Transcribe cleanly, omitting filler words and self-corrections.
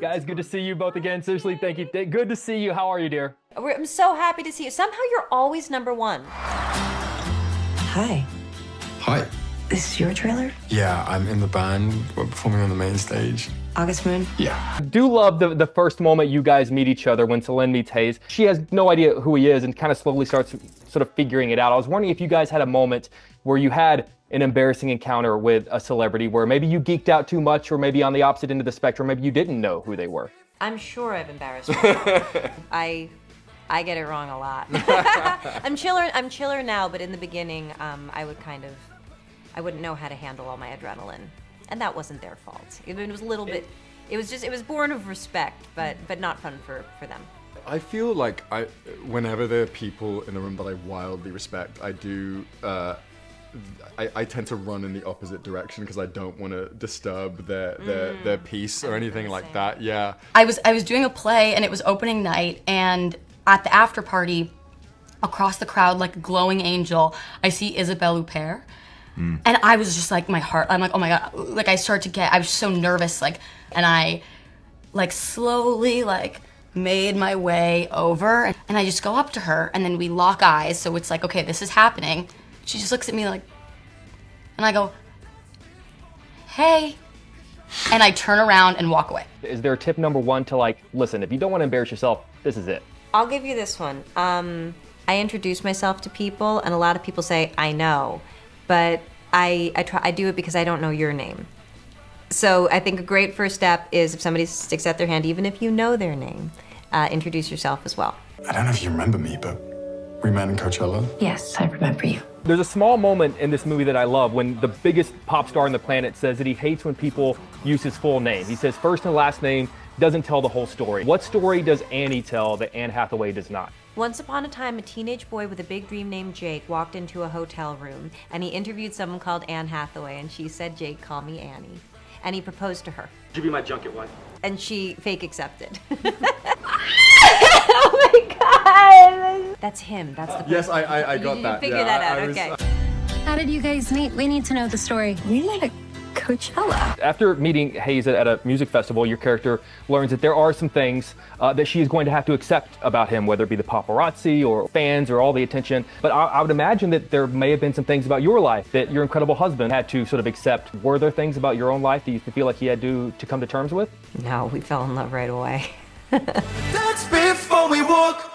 Guys, good to see you both again. Seriously, thank you. Good to see you. How are you, dear? I'm so happy to see you. Somehow you're always number one. Hi. Hi. This is your trailer? Yeah, I'm in the band. We're performing on the main stage. August Moon? Yeah. I do love the first moment you guys meet each other when Celine meets Hayes. She has no idea who he is and kind of slowly starts sort of figuring it out. I was wondering if you guys had a moment where you had an embarrassing encounter with a celebrity where maybe you geeked out too much, or maybe on the opposite end of the spectrum, maybe you didn't know who they were. I'm sure I've embarrassed myself. I get it wrong a lot. I'm chiller now, but in the beginning, I wouldn't know how to handle all my adrenaline, and that wasn't their fault. It was a little bit. It was born of respect, but not fun for them. I feel like whenever there are people in the room that I wildly respect, I tend to run in the opposite direction because I don't want to disturb their peace or anything like that. Yeah. I was doing a play and it was opening night, and at the after party, across the crowd like a glowing angel, I see Isabelle Huppert. And I was just like, I'm like, oh my God, like I was so nervous, like, and I like slowly like made my way over, and I just go up to her, and then we lock eyes, so it's like, okay, this is happening. She just looks at me like, and I go, hey, and I turn around and walk away. Is there a tip number one to, like, listen, if you don't want to embarrass yourself, this is it? I'll give you this one. I introduce myself to people, and a lot of people say, I know, but I do it because I don't know your name. So I think a great first step is if somebody sticks out their hand, even if you know their name, introduce yourself as well. I don't know if you remember me, but we met in Coachella. Yes, I remember you. There's a small moment in this movie that I love when the biggest pop star on the planet says that he hates when people use his full name. He says first and last name doesn't tell the whole story. What story does Annie tell that Anne Hathaway does not? Once upon a time, a teenage boy with a big dream named Jake walked into a hotel room, and he interviewed someone called Anne Hathaway, and she said, Jake, call me Annie. And he proposed to her. Would you be my junket wife? And she fake accepted. Oh my God! That's him, that's the person. Yes, I got you that. Figure yeah, that out, I was, okay. How did you guys meet? We need to know the story. We met at Coachella. After meeting Hayes at a music festival, your character learns that there are some things that she is going to have to accept about him, whether it be the paparazzi or fans or all the attention. But I would imagine that there may have been some things about your life that your incredible husband had to sort of accept. Were there things about your own life that you feel like he had to come to terms with? No, we fell in love right away. That's before we walk